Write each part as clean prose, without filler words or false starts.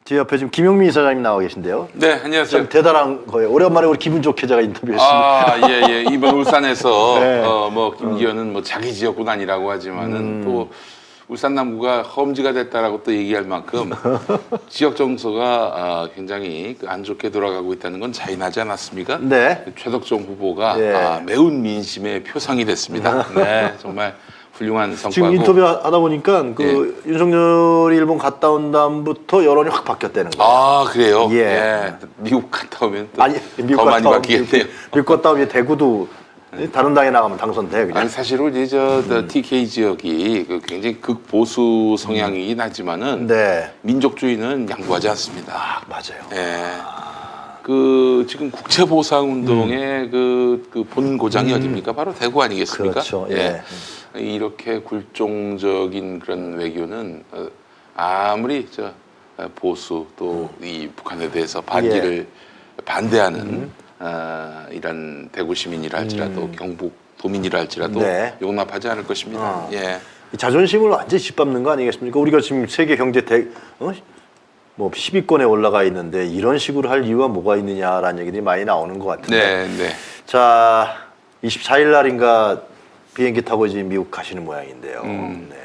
제 옆에 지금 김용민 이사장님 나와 계신데요. 네, 안녕하세요. 참 대단한 거예요. 오랜만에 우리 기분 좋게 제가 인터뷰했습니다. 아, 예, 예. 이번 울산에서 네. 김기현은 뭐 자기 지역군 아니라고 하지만은 또 울산 남구가 험지가 됐다라고 또 얘기할 만큼 지역 정서가 굉장히 안 좋게 돌아가고 있다는 건 자인하지 않았습니까? 네. 최덕종 후보가 예. 매운 민심의 표상이 됐습니다. 네, 정말 훌륭한 성과고. 지금 인터뷰 하다 보니까 그 윤석열이 일본 갔다 온 다음부터 여론이 확 바뀌었다는 거예요. 아, 그래요? 예. 예. 미국 갔다 오면 또 아니 미국 더 많이 갔다 오면 바뀌겠네요. 미국 갔다 오면 대구도 다른 당에 나가면 당선돼 그냥. 아니 사실은 이제 TK 지역이 굉장히 극보수 성향이긴 하지만은 네. 민족주의는 양보하지 않습니다. 맞아요. 예. 지금 국채보상운동의 그 본고장이 어딥니까? 바로 대구 아니겠습니까? 그렇죠. 예. 이렇게 굴종적인 그런 외교는 아무리 보수 또 이 북한에 대해서 반기를 반대하는 이런 대구 시민이라 할지라도 경북 도민이라 할지라도 네. 용납하지 않을 것입니다. 예. 이 자존심을 완전히 짓밟는 거 아니겠습니까? 우리가 지금 세계 경제 뭐 10위권에 올라가 있는데 이런 식으로 할 이유가 뭐가 있느냐라는 얘기들이 많이 나오는 것 같은데. 네, 네. 자, 24일 날인가 비행기 타고 이제 미국 가시는 모양인데요. 네.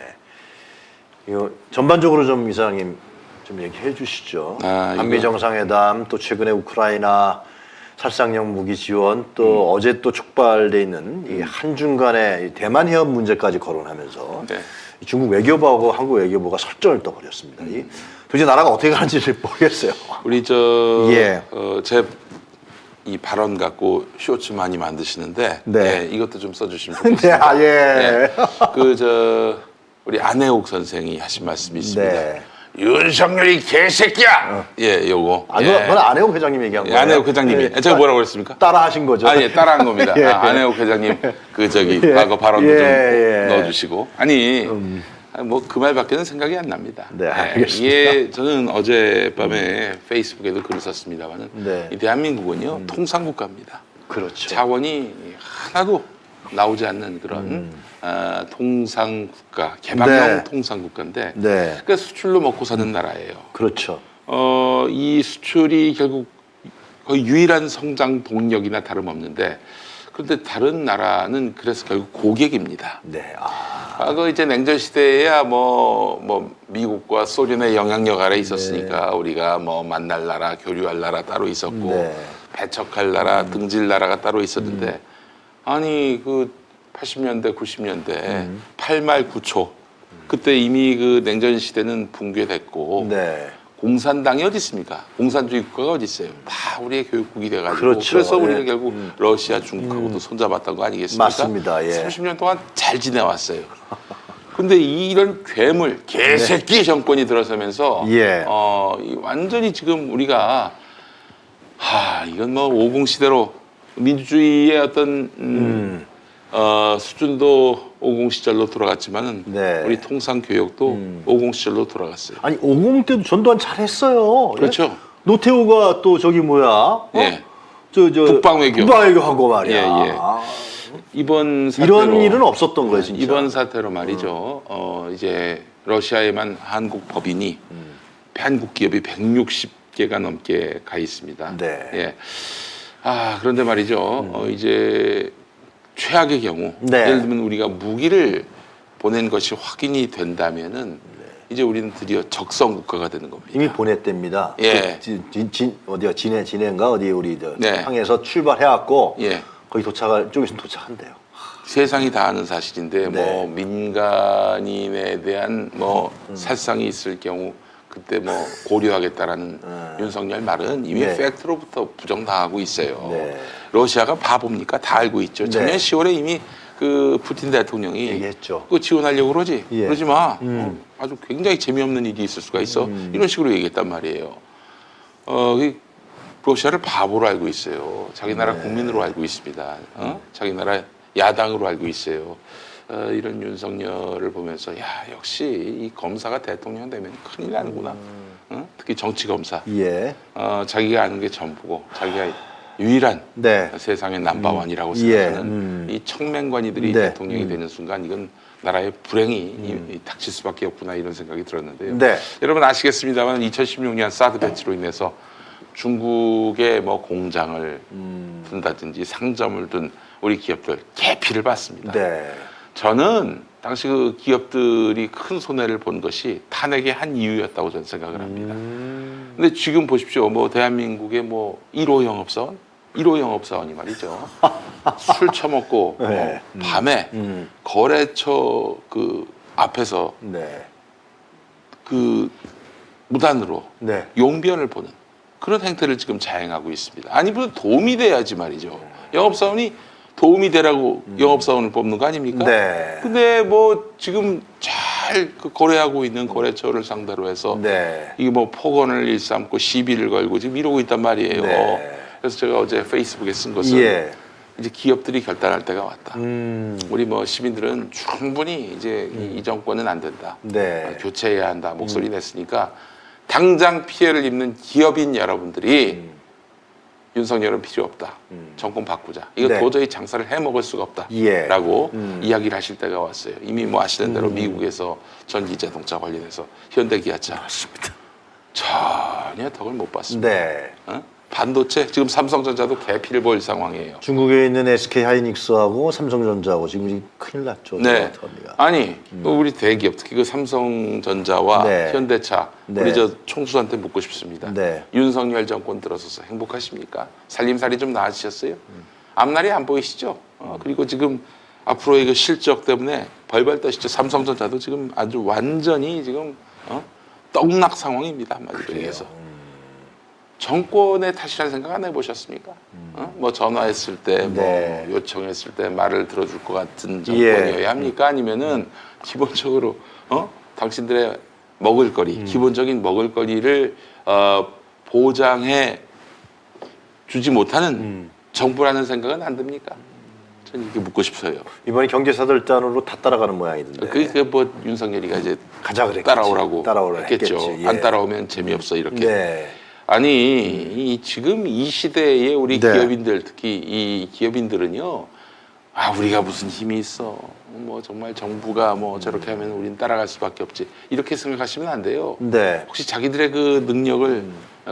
이거 전반적으로 좀 이사장님 좀 얘기해 주시죠. 한미 정상회담, 또 최근에 우크라이나 살상용 무기 지원, 또 어제 또 촉발돼 있는 이 한중 간의 대만 해협 문제까지 거론하면서 네. 중국 외교부하고 한국 외교부가 설전을 떠버렸습니다. 도대체 나라가 어떻게 가는지를 모르겠어요. 우리 예. 제 이 발언 갖고 쇼츠 많이 만드시는데 네. 이것도 좀 써주시면 네, 좋겠습니다. 예. 우리 안혜옥 선생이 하신 말씀이 있습니다. 네. 윤석열이 개새끼야. 예, 요거. 그건 안혜옥 회장님 얘기한 거예요. 안혜옥 회장님이. 예. 제가 뭐라고 그랬습니까? 따라 하신 거죠. 예, 따라한 겁니다. 예. 안혜옥 회장님 예. 과거 발언도 예, 좀 예. 넣어주시고. 뭐 그 말밖에는 생각이 안 납니다. 네, 알겠습니다. 이게 저는 어젯밤에 페이스북에도 글을 썼습니다만은 네. 이 대한민국은요 통상국가입니다. 그렇죠. 자원이 하나도 나오지 않는 그런 통상국가, 개방형 네. 통상국가인데 네. 그러니까 수출로 먹고 사는 나라예요. 그렇죠. 이 수출이 결국 거의 유일한 성장 동력이나 다름없는데 그런데 다른 나라는 그래서 결국 고객입니다. 네. 과거 이제 냉전 시대에야 뭐 미국과 소련의 영향력 아래 있었으니까 우리가 뭐 만날 나라, 교류할 나라 따로 있었고 네. 배척할 나라, 등질 나라가 따로 있었는데 아니 그 80년대, 90년대 8말 9초 그때 이미 그 냉전 시대는 붕괴됐고 네. 공산당이 어디 있습니까? 공산주의 국가가 어디 있어요? 다 우리의 교육국이 돼가지고 그렇죠. 그래서 우리는 예. 결국 러시아, 중국하고도 손잡았던 거 아니겠습니까? 맞습니다. 예. 30년 동안 잘 지내왔어요. 근데 이런 괴물, 개새끼 정권이 들어서면서 예. 완전히 지금 우리가 이건 뭐 50 시대로 민주주의의 어떤 수준도 50 시절로 돌아갔지만은 네. 우리 통상 교육도 50 시절로 돌아갔어요. 아니 50 때도 전두환 잘했어요. 그렇죠. 예? 노태우가 또 저기 뭐야? 예. 저 국방외교. 국방외교하고 말이야. 예, 예. 이번 사태로 이런 일은 없었던 거예요, 진짜. 이번 사태로 말이죠. 이제 러시아에만 한국 법인이 한국 기업이 160개가 넘게 가 있습니다. 네. 예. 그런데 말이죠. 이제 최악의 경우 네. 예를 들면 우리가 무기를 보낸 것이 확인이 된다면은 이제 우리는 드디어 적성 국가가 되는 겁니다. 이미 보냈답니다. 예. 어디야? 진해인가 어디 우리 네. 항에서 출발해갖고 예. 거기 쪽에서 도착한대요. 세상이 다 아는 사실인데 네. 뭐 민간인에 대한 뭐 살상이 있을 경우 그때 뭐 고려하겠다라는 윤석열 말은 이미 네. 팩트로부터 부정당하고 있어요. 네. 러시아가 바보입니까? 다 알고 있죠. 작년 네. 10월에 이미 그 푸틴 대통령이 얘기했죠. 그거 지원하려고 그러지. 예. 그러지 마. 아주 굉장히 재미없는 일이 있을 수가 있어. 이런 식으로 얘기했단 말이에요. 러시아를 바보로 알고 있어요. 자기 나라 국민으로 알고 있습니다. 자기 나라 야당으로 알고 있어요. 이런 윤석열을 보면서 역시 이 검사가 대통령 되면 큰일 나는구나. 특히 정치 검사. 예. 자기가 아는 게 전부고 자기가 유일한 네. 세상의 넘버원이라고 예. 생각하는 이 청맹관이들이 네. 대통령이 되는 순간 이건 나라의 불행이 닥칠 수밖에 없구나 이런 생각이 들었는데요. 네. 여러분 아시겠습니다만 2016년 사드 배치로 인해서 중국의 뭐 공장을 둔다든지 상점을 둔 우리 기업들 개피를 봤습니다. 네. 저는 당시 그 기업들이 큰 손해를 본 것이 탄핵의 한 이유였다고 저는 생각을 합니다. 근데 지금 보십시오. 뭐 대한민국의 뭐 1호 영업사원, 1호 영업사원이 말이죠. 술 처먹고 네. 밤에 거래처 그 앞에서 네. 그 무단으로 네. 용변을 보는 그런 행태를 지금 자행하고 있습니다. 아니 무슨 도움이 돼야지 말이죠. 영업사원이 도움이 되라고 영업사원을 뽑는 거 아닙니까? 네. 근데 뭐 지금 잘 그 거래하고 있는 거래처를 상대로 해서 네. 이게 뭐 폭언을 일삼고 시비를 걸고 지금 이러고 있단 말이에요. 네. 그래서 제가 어제 페이스북에 쓴 것은 예. 이제 기업들이 결단할 때가 왔다. 음. 우리 뭐 시민들은 충분히 이제 이 정권은 안 된다. 네. 교체해야 한다. 목소리 냈으니까 당장 피해를 입는 기업인 여러분들이 윤석열은 필요 없다. 정권 바꾸자. 이거 네. 도저히 장사를 해먹을 수가 없다. 예. 라고 이야기를 하실 때가 왔어요. 이미 뭐 아시는 대로 미국에서 전기자동차 관련해서 현대기아차 맞습니다. 전혀 덕을 못 봤습니다. 네. 어? 반도체 지금 삼성전자도 개피를 볼 상황이에요. 중국에 있는 SK 하이닉스하고 삼성전자하고 지금 큰일 났죠. 네. 저희가. 아니 우리 대기업 특히 그 삼성전자와 네. 현대차 네. 우리 저 총수한테 묻고 싶습니다. 네. 윤석열 정권 들어서서 행복하십니까? 살림살이 좀 나아지셨어요? 앞날이 안 보이시죠? 그리고 지금 앞으로의 그 실적 때문에 벌벌 떠시죠. 삼성전자도 지금 아주 완전히 지금 떡락 상황입니다. 한마디로 얘기해서. 정권의 탓이라는 생각 안 해보셨습니까? 뭐 전화했을 때, 뭐 네. 요청했을 때 말을 들어줄 것 같은 정권이어야 합니까? 아니면은 기본적으로 당신들의 먹을거리, 기본적인 먹을거리를 보장해 주지 못하는 정부라는 생각은 안 듭니까? 저는 이렇게 묻고 싶어요. 이번에 경제사들단으로 다 따라가는 모양이던데. 그게 뭐 윤석열이가 이제 가자 그랬겠지. 따라오라고 했겠죠. 했겠지. 예. 안 따라오면 재미없어 이렇게. 네. 아니 지금 이 시대에 우리 네. 기업인들 특히 이 기업인들은요 우리가 무슨 힘이 있어 뭐 정말 정부가 뭐 저렇게 하면 우린 따라갈 수밖에 없지 이렇게 생각하시면 안 돼요. 네. 혹시 자기들의 그 능력을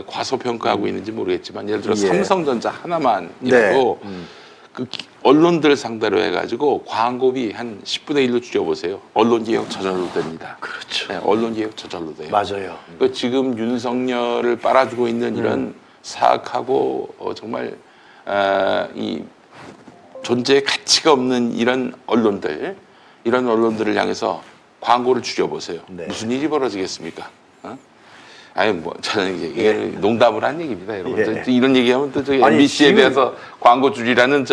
과소평가하고 있는지 모르겠지만 예를 들어 예. 삼성전자 하나만이라도 네. 그 언론들 상대로 해가지고 광고비 한 10분의 1로 줄여보세요. 언론개혁 저절로 됩니다. 그렇죠. 네, 언론개혁 저절로 돼요. 맞아요. 그 지금 윤석열을 빨아주고 있는 이런 사악하고 정말 이 존재의 가치가 없는 이런 언론들을 향해서 광고를 줄여보세요. 네. 무슨 일이 벌어지겠습니까? 아니 뭐 저는 이게 농담을 한 얘기입니다, 여러분. 예. 저 이런 얘기하면 또 저기 아니, MBC에 지금- 대해서 광고 줄이라는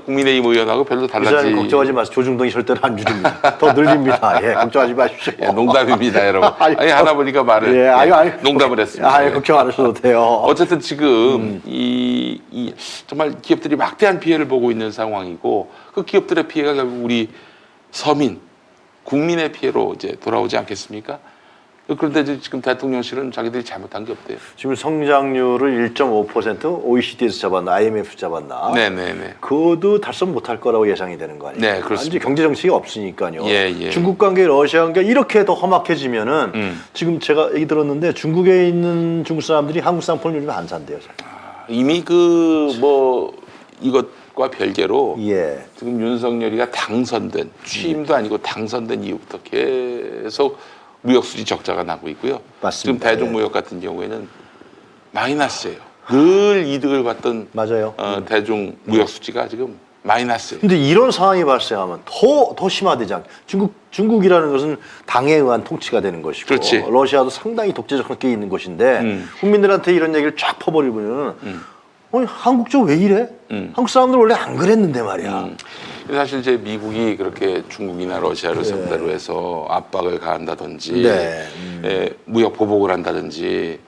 국민의힘 의원하고 별로 달라지. 기자님 걱정하지 마세요. 조중동이 절대로 안 줄입니다. 더 늘립니다. 예, 걱정하지 마십시오. 예, 농담입니다, 여러분. 아니 하나 보니까 말을 예, 농담을 했습니다. 예, 걱정 안 하셔도 돼요. 어쨌든 지금 이 정말 기업들이 막대한 피해를 보고 있는 상황이고 그 기업들의 피해가 결국 우리 서민, 국민의 피해로 이제 돌아오지 않겠습니까? 그런데 지금 대통령실은 자기들이 잘못한 게 없대요. 지금 성장률을 1.5% OECD에서 잡았나, IMF 잡았나? 네네네. 그것도 달성 못할 거라고 예상이 되는 거 아니에요? 네, 그렇습니다. 완전히 경제 정책이 없으니까요. 예. 중국 관계, 러시아 관계 이렇게 더 험악해지면은 지금 제가 얘기 들었는데 중국에 있는 중국 사람들이 한국 상품을 요즘 안 산대요. 이미 이것과 별개로 예. 지금 윤석열이가 당선된 취임도 아니고 당선된 이후부터 계속 무역 수지 적자가 나고 있고요. 맞습니다. 지금 대중 무역 같은 경우에는 마이너스예요. 늘 이득을 받던 맞아요. 대중 무역 수지가 지금 마이너스예요. 근데 이런 상황이 발생하면 더 심화되지 않게 중국이라는 것은 당에 의한 통치가 되는 것이고 그렇지. 러시아도 상당히 독재적 성격이 있는 것인데 국민들한테 이런 얘기를 쫙 퍼버리면 아니 한국 쪽 왜 이래? 한국 사람들 원래 안 그랬는데 말이야. 사실 이제 미국이 그렇게 중국이나 러시아를 상대로 해서 압박을 가한다든지 네. 무역 보복을 한다든지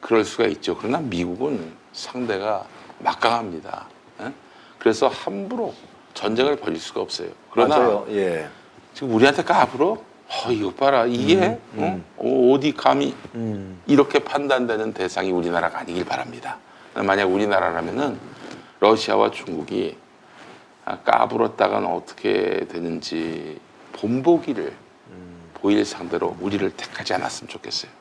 그럴 수가 있죠. 그러나 미국은 상대가 막강합니다. 예? 그래서 함부로 전쟁을 벌일 수가 없어요. 그러나 맞아요. 예. 지금 우리한테 까불어? 이거 봐라. 이게 어디 감히 이렇게 판단되는 대상이 우리나라가 아니길 바랍니다. 만약 우리나라라면은 러시아와 중국이 까불었다가는 어떻게 되는지 본보기를 보일 상대로 우리를 택하지 않았으면 좋겠어요.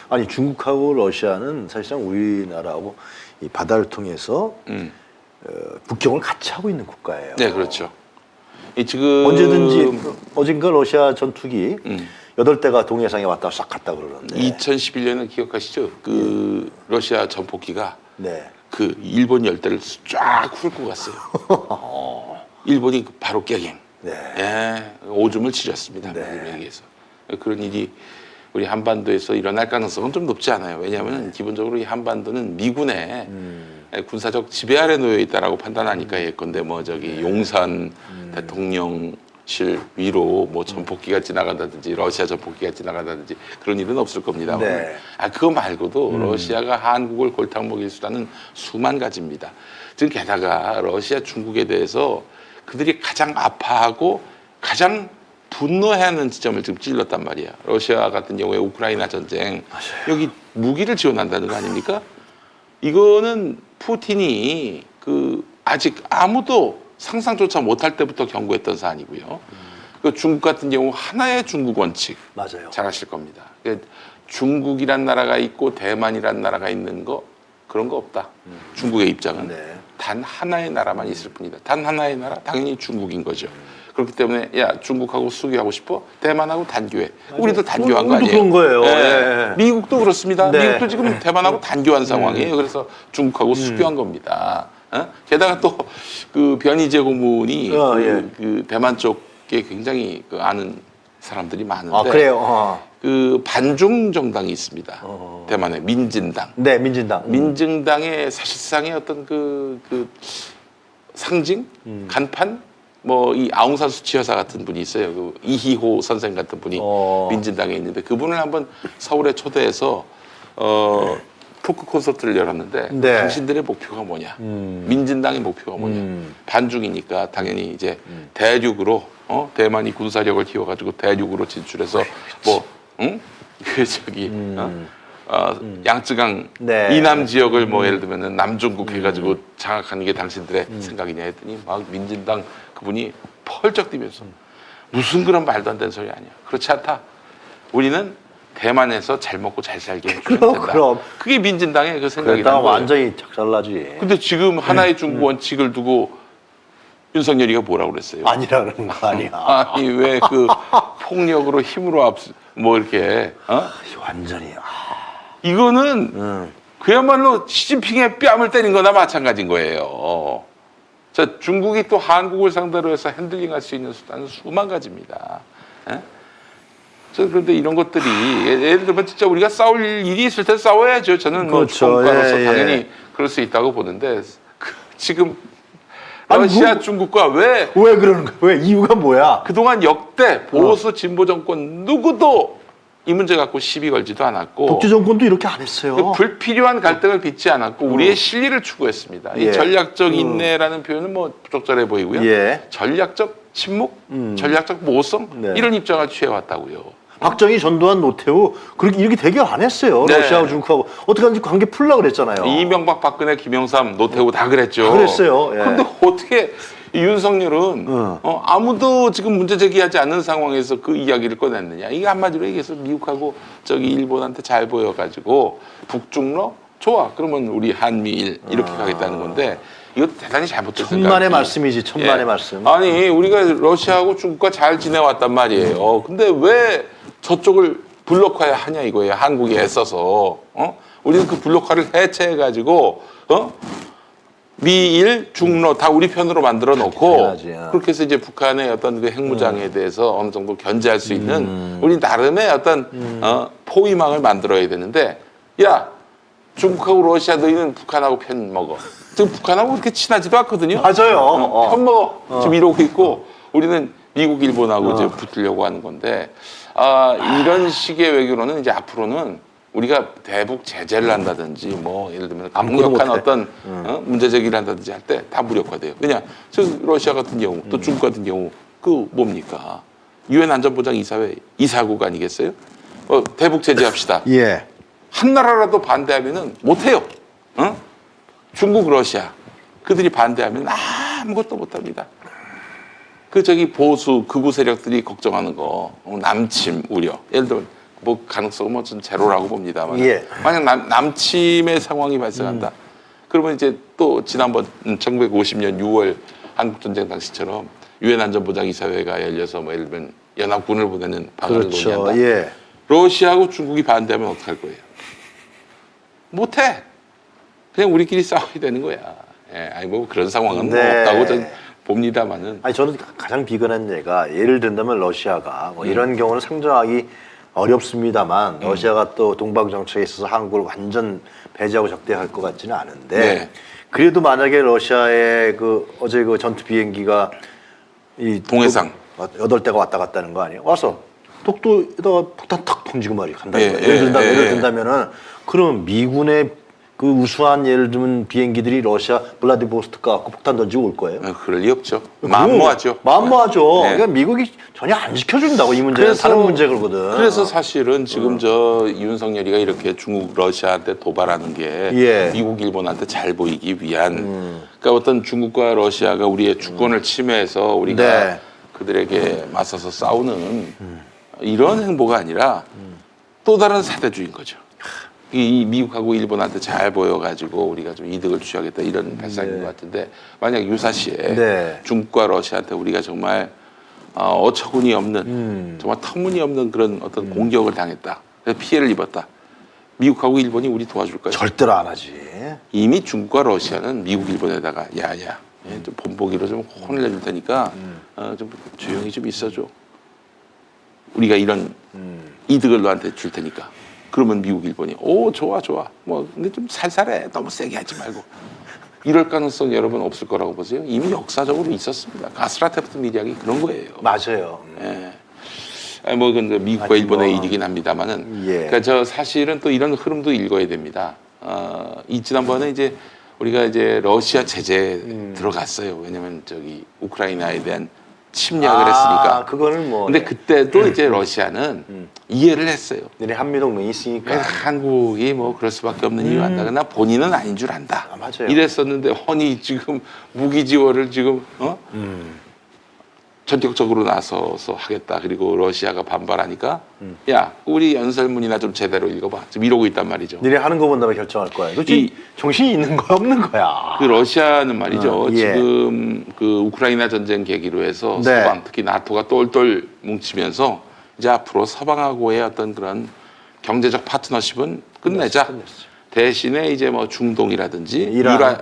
아니 중국하고 러시아는 사실상 우리나라하고 이 바다를 통해서 국경을 같이 하고 있는 국가예요. 네, 그렇죠. 이 지금 언제든지 어젠가 러시아 전투기 8대가 동해상에 왔다 싹 갔다 그러는데 2011년에 기억하시죠? 그 러시아 전폭기가 네. 그 일본 열대를 쫙 훑고 갔어요. 일본이 바로 깨갱. 네. 예, 오줌을 지렸습니다. 네. 얘기해서 그런 일이 우리 한반도에서 일어날 가능성은 좀 높지 않아요. 왜냐하면 기본적으로 이 한반도는 미군의 군사적 지배 아래 놓여 있다라고 판단하니까 예컨대 뭐 저기 용산 대통령실 위로 뭐 전폭기가 지나간다든지 러시아 전폭기가 지나간다든지 그런 일은 없을 겁니다. 네. 그거 말고도 러시아가 한국을 골탕 먹일 수단은 수만 가지입니다. 지금 게다가 러시아 중국에 대해서 그들이 가장 아파하고 가장 분노해하는 지점을 지금 찔렀단 말이야. 러시아 같은 경우에 우크라이나 전쟁 여기 무기를 지원한다는 거 아닙니까? 이거는 푸틴이 그 아직 아무도 상상조차 못할 때부터 경고했던 사안이고요. 그 중국 같은 경우 하나의 중국 원칙 맞아요. 잘 아실 겁니다. 중국이란 나라가 있고 대만이란 나라가 있는 거 그런 거 없다. 중국의 입장은 네. 단 하나의 나라만 있을 뿐이다. 단 하나의 나라 당연히 중국인 거죠. 그렇기 때문에 야 중국하고 수교하고 싶어? 대만하고 단교해. 우리도 단교한 거 우리도 아니에요? 그런 거예요. 예. 예. 미국도 그렇습니다. 네. 미국도 지금 대만하고 단교한 상황이에요. 그래서 중국하고 수교한 겁니다. 게다가 또 그 변희재 고문이 그 대만 쪽에 굉장히 그 아는 사람들이 많은데 아 그래요. 그 반중 정당이 있습니다. 대만의 민진당. 네, 민진당. 민진당의 사실상의 어떤 그 상징, 간판, 뭐 이 아웅산 수치 여사 같은 분이 있어요. 그 이희호 선생 같은 분이 민진당에 있는데 그분을 한번 서울에 초대해서 토크 콘서트를 열었는데 네. 당신들의 목표가 뭐냐? 민진당의 목표가 뭐냐? 반중이니까 당연히 이제 대륙으로 대만이 군사력을 키워가지고 대륙으로 진출해서 뭐 응? 그 저기 양쯔강 네. 이남 지역을 뭐 예를 들면은 남중국 해가지고 장악하는 게 당신들의 생각이냐 했더니 막 민진당 그분이 펄쩍 뛰면서 무슨 그런 말도 안 되는 소리 아니야. 그렇지 않다. 우리는 대만에서 잘 먹고 잘 살게 해주면 된다. 그럼. 그게 민진당의 그 생각이다. 그랬다가 완전히 작살나지. 근데 지금 하나의 중국 원칙을 두고 윤석열이가 뭐라고 그랬어요? 아니라 그러는 거 아니야. 아니 왜 그 폭력으로 힘으로 뭐 이렇게 완전히. 이거는 그야말로 시진핑의 뺨을 때린 거나 마찬가지인 거예요. 자, 중국이 또 한국을 상대로 해서 핸들링할 수 있는 수단은 수만 가지입니다. 예? 그런데 이런 것들이 예를 들면 진짜 우리가 싸울 일이 있을 때 싸워야죠. 저는 뭐 그렇죠. 주권가로서 예, 당연히 그럴 수 있다고 보는데 지금 러시아 중국과 왜 그러는 거야? 왜 이유가 뭐야? 그동안 역대 보수 진보 정권 누구도 이 문제 갖고 시비 걸지도 않았고 독재 정권도 이렇게 안 했어요. 그 불필요한 갈등을 빚지 않았고 우리의 실리를 추구했습니다. 이 예. 전략적 인내라는 표현은 뭐 부적절해 보이고요. 예. 전략적 침묵, 전략적 모성 네. 이런 입장을 취해왔다고요. 박정희, 전두환, 노태우 그렇게 이렇게 대결 안 했어요. 네. 러시아하고 중국하고 어떻게 하는지 관계 풀려고 그랬잖아요. 이명박, 박근혜, 김영삼, 노태우 다 그랬죠. 다 그랬어요. 예. 그런데 어떻게 이 윤석열은 아무도 지금 문제 제기하지 않는 상황에서 그 이야기를 꺼냈느냐. 이게 한마디로 얘기해서 미국하고 저기 일본한테 잘 보여가지고 북중러 좋아. 그러면 우리 한미일 이렇게 가겠다는 건데 이것도 대단히 잘못된 생각이에요. 천만의 말씀이지. 천만의 예. 말씀. 아니 우리가 러시아하고 중국과 잘 지내왔단 말이에요. 근데 왜 저쪽을 블록화해야 하냐 이거예요. 한국이 애써서. 우리는 그 블록화를 해체해가지고 미일, 중러 다 우리 편으로 만들어 놓고 해야지. 그렇게 해서 이제 북한의 어떤 그 핵무장에 대해서 어느 정도 견제할 수 있는 우리 나름의 어떤 포위망을 만들어야 되는데 야 중국하고 러시아 너희는 북한하고 편 먹어. 지금 북한하고 그렇게 친하지도 않거든요. 맞아요. 편 먹어. 지금 이러고 있고 우리는 미국, 일본하고 이제 붙으려고 하는 건데 이런 식의 외교로는 이제 앞으로는 우리가 대북 제재를 한다든지 뭐 예를 들면 강력한 어떤 문제 제기를 한다든지 할 때 다 무력화돼요. 왜냐? 저 러시아 같은 경우 또 중국 같은 경우 그 뭡니까? 유엔 안전보장 이사회 이사국 아니겠어요? 대북 제재합시다. 예. 한 나라라도 반대하면은 못해요. 중국, 러시아 그들이 반대하면 아무것도 못합니다. 그 저기 보수 극우 세력들이 걱정하는 거 남침 우려 예를 들어 뭐 가능성은 뭐 전 제로라고 봅니다만 예. 만약 남침의 상황이 발생한다. 그러면 이제 또 지난번 1950년 6월 한국 전쟁 당시처럼 유엔 안전보장이사회가 열려서 뭐 예를 들면 연합군을 보내는 방안을 그렇죠. 논의한다. 예. 러시아하고 중국이 반대하면 어떡할 거예요? 못해. 그냥 우리끼리 싸워야 되는 거야. 예, 아니 뭐 그런 상황은 뭐 네. 없다고 전 봅니다만은. 아니 저는 가장 비근한 예가 예를 든다면 러시아가 뭐 이런 경우는 상정하기 어렵습니다만 러시아가 또 동방 정책에 있어서 한국을 완전 배제하고 적대할 것 같지는 않은데 네. 그래도 만약에 러시아의 그 어제 그 전투 비행기가 이 동해상 8대가 왔다 갔다는 거 아니에요? 와서 독도에다가 폭탄 탁 던지고 말이야 간다는 예, 거예요. 예, 예를 예. 든다면은 그럼 미군의 그 우수한 예를 들면 비행기들이 러시아 블라디보스토크 갖고 폭탄 던지고 올 거예요? 그럴 리 없죠. 만무하죠. 만무하죠. 네. 그러니까 미국이 전혀 안 지켜준다고 이 문제는 다른 문제거든. 그래서 사실은 지금 저 윤석열이가 이렇게 중국, 러시아한테 도발하는 게 예. 미국, 일본한테 잘 보이기 위한 그러니까 어떤 중국과 러시아가 우리의 주권을 침해해서 우리가 네. 그들에게 맞서서 싸우는 이런 행보가 아니라 또 다른 사대주의인 거죠. 이 미국하고 일본한테 잘 보여가지고 우리가 좀 이득을 취하겠다 이런 발상인 것 같은데 만약 유사시에 네. 중국과 러시아한테 우리가 정말 어처구니 없는 정말 터무니없는 그런 어떤 공격을 당했다. 그래서 피해를 입었다. 미국하고 일본이 우리 도와줄까요? 절대로 안 하지. 이미 중국과 러시아는 미국, 일본에다가 야야 좀 본보기로 좀 혼을 내줄 테니까 좀 조용히 좀 있어줘. 우리가 이런 이득을 너한테 줄 테니까. 그러면 미국, 일본이 오 좋아 뭐 근데 좀 살살해 너무 세게 하지 말고 이럴 가능성 여러분 없을 거라고 보세요. 이미 역사적으로 있었습니다. 가스라테프트 미리학이 그런 거예요. 맞아요. 예. 아니, 뭐 근데 미국과 아니, 일본의 뭐. 일이긴 합니다만은 예. 그러니까 저 사실은 또 이런 흐름도 읽어야 됩니다. 이 지난번에 이제 우리가 이제 러시아 제재 들어갔어요. 왜냐면 저기 우크라이나에 대한 침략을 했으니까. 그거는 뭐. 근데 그때도 이제 러시아는 이해를 했어요. 너네 한미동맹이 있으니까. 그래서 한국이 뭐 그럴 수밖에 없는 이유 한다. 나 본인은 아닌 줄 안다. 맞아요. 이랬었는데 허니 지금 무기 지원을 지금 전격적으로 나서서 하겠다. 그리고 러시아가 반발하니까 야 우리 연설문이나 좀 제대로 읽어봐. 지금 이러고 있단 말이죠. 너네 하는 거 본다면 결정할 거야. 너 지금 정신이 있는 거야 없는 거야. 그 러시아는 말이죠. 예. 지금 그 우크라이나 전쟁 계기로 해서 네. 서방 특히 나토가 똘똘 뭉치면서 이제 앞으로 서방하고의 어떤 그런 경제적 파트너십은 끝내자. 대신에 이제 뭐 중동이라든지 이란,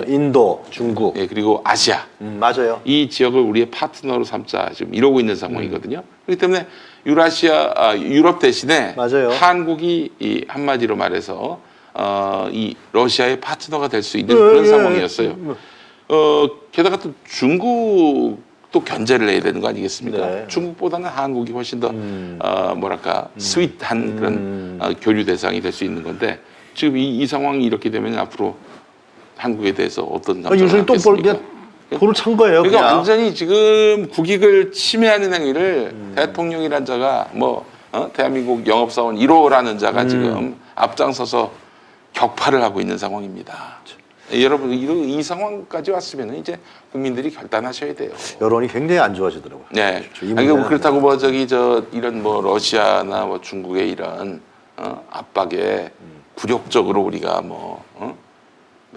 인도, 중국. 예, 그리고 아시아 맞아요. 이 지역을 우리의 파트너로 삼자 지금 이러고 있는 상황이거든요. 그렇기 때문에 유럽 대신에 맞아요. 한국이 이 한마디로 말해서 이 러시아의 파트너가 될 수 있는 그런 상황이었어요. 게다가 또 중국도 견제를 해야 되는 거 아니겠습니까? 네. 중국보다는 한국이 훨씬 더 뭐랄까 스윗한 그런 교류 대상이 될 수 있는 건데 지금 이 상황이 이렇게 되면 앞으로 한국에 대해서 어떤 감정을 윤석이 또 갖겠습니까? 볼을 찬 거예요. 그러니까 그냥. 완전히 지금 국익을 침해하는 행위를 대통령이란 자가 뭐 대한민국 영업사원 1호라는 자가 지금 앞장서서 격파를 하고 있는 상황입니다. 여러분 이 상황까지 왔으면 이제 국민들이 결단하셔야 돼요. 여론이 굉장히 안 좋아지더라고요. 네. 이 아니, 문제는 그렇다고 뭐 이런 뭐 러시아나 뭐 중국의 이런 압박에 굴욕적으로 우리가 뭐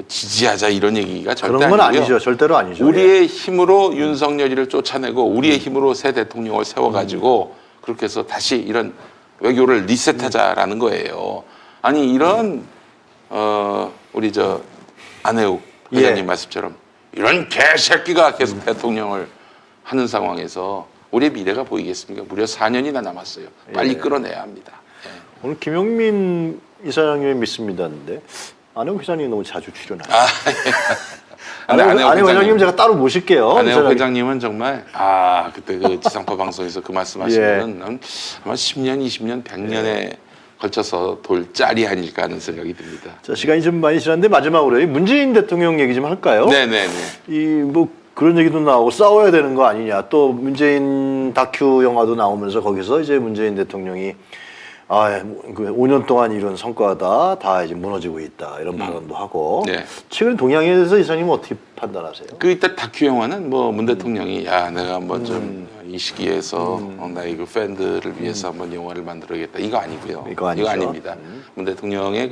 지지하자 이런 얘기가 절대 그런 건 아니고요. 아니죠. 절대로 아니죠. 우리의 힘으로 윤석열이를 쫓아내고 우리의 힘으로 새 대통령을 세워가지고 그렇게 해서 다시 이런 외교를 리셋하자라는 거예요. 아니 이런 우리 저 안혜욱 회장님 예. 말씀처럼 이런 개새끼가 계속 대통령을 하는 상황에서 우리의 미래가 보이겠습니까? 무려 4년이나 남았어요. 빨리 예. 끌어내야 합니다. 오늘 김용민 이사장님의 믿습니다는데 안혜욱 회장님 너무 자주 출연하죠. 안혜욱 회장님 제가 따로 모실게요. 안혜욱 회장님은 정말 그때 그 지상파 방송에서 그 말씀하시면 예. 아마 10년, 20년, 100년에 걸쳐서 돌 짤이 아닐까 하는 생각이 듭니다. 자, 시간이 좀 많이 지났는데 마지막으로 이 문재인 대통령 얘기 좀 할까요? 네네네. 이 뭐 그런 얘기도 나오고 싸워야 되는 거 아니냐. 또 문재인 다큐 영화도 나오면서 거기서 이제 문재인 대통령이 그 5년 동안 이룬 성과다 다 이제 무너지고 있다 이런 발언도 하고 네. 최근 동향에 대해서 이사님은 어떻게 판단하세요? 그 이때 다큐 영화는 뭐 문 대통령이 야 내가 한번 좀 이 시기에서 나의 그 팬들을 위해서 한번 영화를 만들어야겠다 이거 아니고요. 이거 아니죠. 이거 아닙니다. 문 대통령의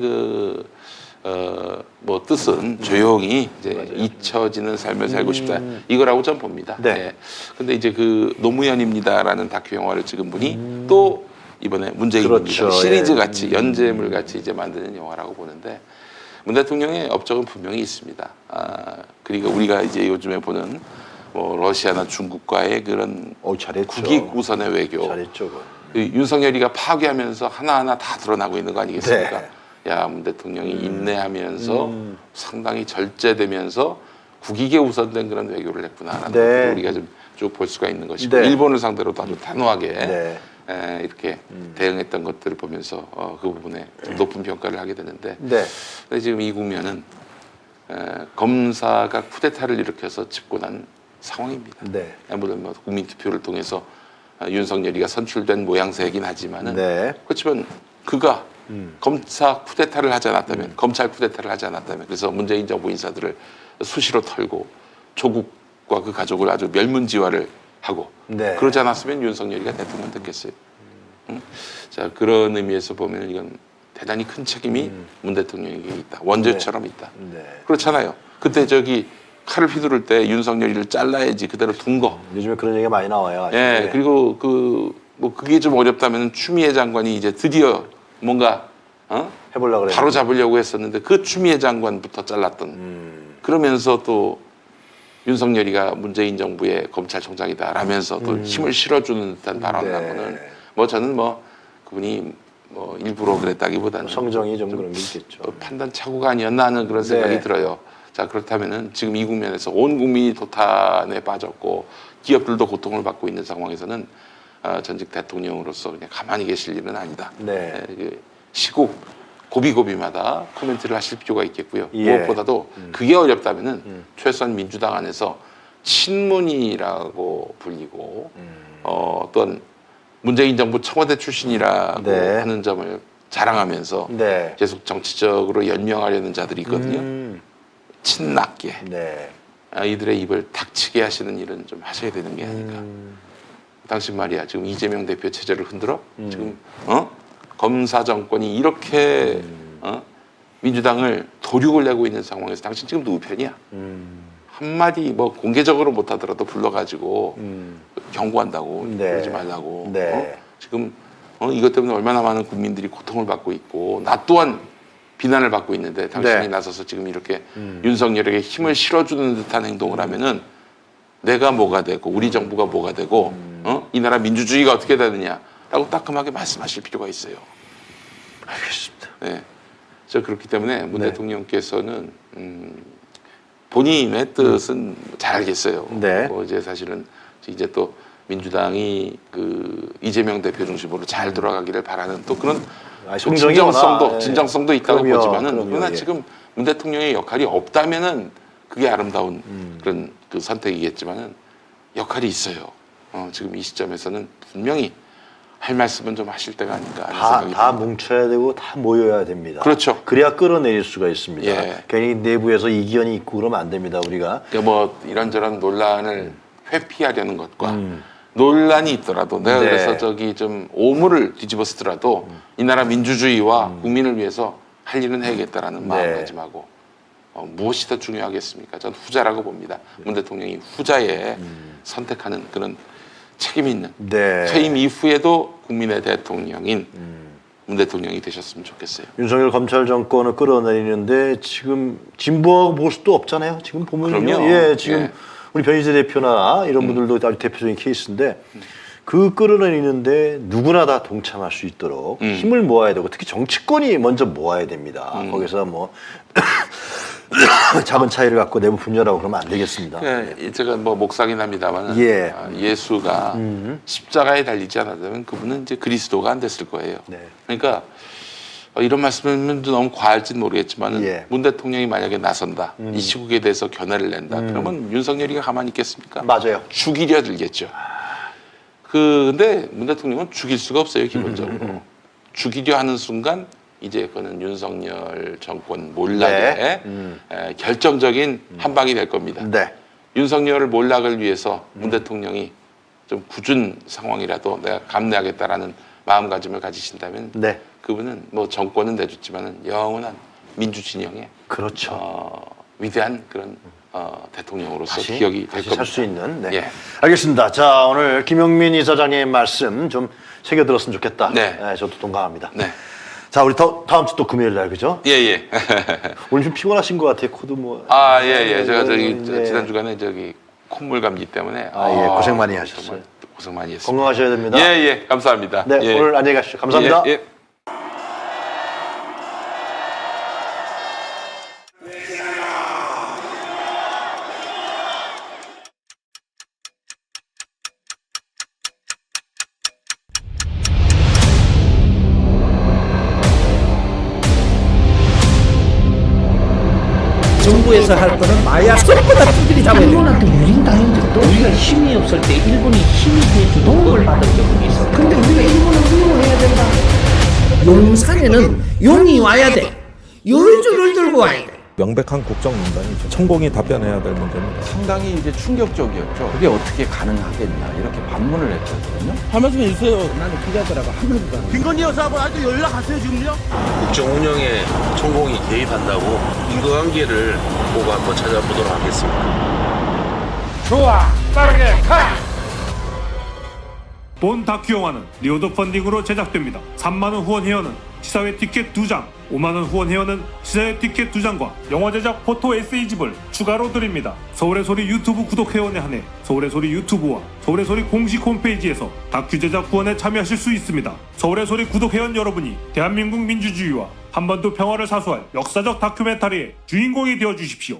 뭐 뜻은 조용히 이제 잊혀지는 삶을 살고 싶다 이거라고 전 봅니다. 네. 예. 근데 이제 그 노무현입니다라는 다큐 영화를 찍은 분이 또 이번에 문재인입니다 그렇죠. 시리즈 예. 같이 연재물 같이 이제 만드는 영화라고 보는데 문 대통령의 업적은 분명히 있습니다. 그리고 우리가 이제 요즘에 보는 뭐 러시아나 중국과의 그런 잘했죠. 국익 우선의 외교, 잘했죠. 그건. 윤석열이가 파괴하면서 하나하나 다 드러나고 있는 거 아니겠습니까? 네. 야, 문 대통령이 인내하면서 상당히 절제되면서 국익에 우선된 그런 외교를 했구나라는 네. 것을 우리가 좀 쭉 볼 수가 있는 것이고 네. 일본을 상대로도 아주 단호하게 네. 이렇게 대응했던 것들을 보면서 그 부분에 좀 높은 평가를 하게 되는데 네. 근데 지금 이 국면은 검사가 쿠데타를 일으켜서 집권한 상황입니다. 네. 물론 뭐 국민 투표를 통해서 윤석열이가 선출된 모양새이긴 하지만은 네. 그렇지만 그가 검찰 쿠데타를 하지 않았다면 그래서 문재인 정부 인사들을 수시로 털고 조국과 그 가족을 아주 멸문지화를 하고 네. 그러지 않았으면 윤석열이가 대통령 됐겠어요. 응? 자 그런 의미에서 보면 이건 대단히 큰 책임이 문 대통령에게 있다. 원죄처럼 있다. 네. 그렇잖아요. 그때 저기 칼을 휘두를 때 윤석열이를 잘라야지 그대로 둔 거. 요즘에 그런 얘기가 많이 나와요. 아직. 예, 그리고 뭐 그게 좀 어렵다면 추미애 장관이 이제 드디어 뭔가 해보려고 그래요. 바로 잡으려고 했었는데 그 추미애 장관부터 잘랐던. 그러면서 또 윤석열이가 문재인 정부의 검찰총장이다라면서 또 힘을 실어주는 듯한 발언을 한 거는 뭐 저는 뭐 그분이 뭐 일부러 그랬다기보다는 성정이 좀 그런 게 있겠죠. 판단 착오가 아니었나 하는 그런 생각이 네. 들어요. 자 그렇다면은 지금 이 국면에서 온 국민이 도탄에 빠졌고 기업들도 고통을 받고 있는 상황에서는 전직 대통령으로서 그냥 가만히 계실 일은 아니다. 네. 그 시국 고비고비마다 코멘트를 하실 필요가 있겠고요. 예. 무엇보다도 그게 어렵다면은 최소한 민주당 안에서 친문이라고 불리고 또한 문재인 정부 청와대 출신이라고 네. 하는 점을 자랑하면서 네. 계속 정치적으로 연명하려는 자들이 있거든요. 친낙계 네. 이들의 입을 닥치게 하시는 일은 좀 하셔야 되는 게 아닌가. 당신 말이야 지금 이재명 대표 체제를 흔들어 지금 검사 정권이 이렇게 민주당을 도륙을 내고 있는 상황에서 당신 지금 누구 편이야? 한마디 뭐 공개적으로 못하더라도 불러가지고 경고한다고 네. 그러지 말라고. 네. 지금 이것 때문에 얼마나 많은 국민들이 고통을 받고 있고 나 또한 비난을 받고 있는데 당신이 네. 나서서 지금 이렇게 윤석열에게 힘을 실어주는 듯한 행동을 하면은 내가 뭐가 되고 우리 정부가 뭐가 되고 이 나라 민주주의가 어떻게 되느냐라고 따끔하게 말씀하실 필요가 있어요. 알겠습니다. 네. 저 그렇기 때문에 문 네. 대통령께서는 본인의 뜻은 잘 알겠어요. 네. 그리고 이제 사실은 이제 또 민주당이 그 이재명 대표 중심으로 잘 돌아가기를 바라는 또 그런 성정이 워낙, 진정성도 있다고 그럼요, 보지만은 그럼요, 그러나 예. 지금 문 대통령의 역할이 없다면은 그게 아름다운 그런 그 선택이겠지만은 역할이 있어요. 지금 이 시점에서는 분명히 할 말씀은 좀 하실 때가 아닌가 하는 생각이 다 듭니다. 뭉쳐야 되고 다 모여야 됩니다. 그렇죠. 그래야 끌어내릴 수가 있습니다. 예. 괜히 내부에서 이견이 있고 그러면 안 됩니다. 우리가. 그러니까 뭐 이런저런 논란을 회피하려는 것과 논란이 있더라도 내가 네. 그래서 저기 좀 오물을 뒤집어 쓰더라도 이 나라 민주주의와 국민을 위해서 할 일은 해야겠다라는 마음가짐하고 무엇이 더 중요하겠습니까? 저는 후자라고 봅니다. 문 대통령이 후자에 선택하는 그런 책임 있는 네. 퇴임 이후에도 국민의 대통령인 문 대통령이 되셨으면 좋겠어요. 윤석열 검찰 정권을 끌어내리는데 지금 진보하고 보수도 없잖아요. 지금 보면요. 그럼요. 예, 지금 예. 우리 변희재 대표나 이런 분들도 아주 대표적인 케이스인데 그 끌어내리는데 누구나 다 동참할 수 있도록 힘을 모아야 되고 특히 정치권이 먼저 모아야 됩니다. 거기서 뭐 작은 차이를 갖고 내부 분열하고 그러면 안 되겠습니다. 제가 뭐 목사긴 합니다만 예. 예수가 십자가에 달리지 않았다면 그분은 이제 그리스도가 안 됐을 거예요. 네. 그러니까 이런 말씀은 좀 너무 과할지는 모르겠지만 예. 문 대통령이 만약에 나선다 이 시국에 대해서 견해를 낸다 그러면 윤석열이가 가만히 있겠습니까? 맞아요. 죽이려 들겠죠. 근데 문 대통령은 죽일 수가 없어요 기본적으로. 죽이려 하는 순간 이제 그거는 윤석열 정권 몰락의 결정적인 한 방이 될 겁니다. 네. 윤석열 몰락을 위해서 문 대통령이 좀 굳은 상황이라도 내가 감내하겠다라는 마음가짐을 가지신다면 네. 그분은 뭐 정권은 내줬지만은 영원한 민주 진영의 그렇죠. 위대한 그런 대통령으로서 다시, 기억이 될 다시 겁니다. 살 수 있는. 네. 예. 알겠습니다. 자, 오늘 김용민 이사장의 말씀 좀 새겨들었으면 좋겠다. 네. 저도 동감합니다. 네. 자, 우리 다음 주 또 금요일 날 그죠? 예. 오늘 좀 피곤하신 것 같아요. 코도 뭐. 예. 제가 저기 네. 지난 주간에 저기 콧물 감기 때문에 고생 많이 하셨어요. 정말 고생 많이 했습니다. 건강하셔야 됩니다. 예. 감사합니다. 네, 예. 오늘 안녕히 가십시오. 감사합니다. 예. 정부에서 할 거는 마약 쏙보다 두들이 잡아야 돼. 일본한테 유린당한 적도 우리가 힘이 없을 때 일본이 힘이 돼주는 도움을 받은 적은 있어. 근데 우리가 일본을 미워해야 된다. 용산에는 용이 와야 돼. 요줄을 들고 와야 돼. 명백한 국정농단이죠. 천공이 답변해야 될 문제입니다. 상당히 이제 충격적이었죠. 그게 어떻게 가능하겠냐 이렇게 반문을 했거든요. 나는 기자들하고 한마디도 안 해. 국정 운영에 천공이 개입한다고 인과관계를 보고 한번 찾아보도록 하겠습니다. 본 다큐 영화는 리오드 펀딩으로 제작됩니다. 3만원 후원 회원은 시사회 티켓 2장, 5만원 후원 회원은 시사회 티켓 2장과 영화 제작 포토 에세이집을 추가로 드립니다. 서울의 소리 유튜브 구독 회원에 한해 서울의 소리 유튜브와 서울의 소리 공식 홈페이지에서 다큐 제작 후원에 참여하실 수 있습니다. 서울의 소리 구독 회원 여러분이 대한민국 민주주의와 한반도 평화를 사수할 역사적 다큐멘터리의 주인공이 되어 주십시오.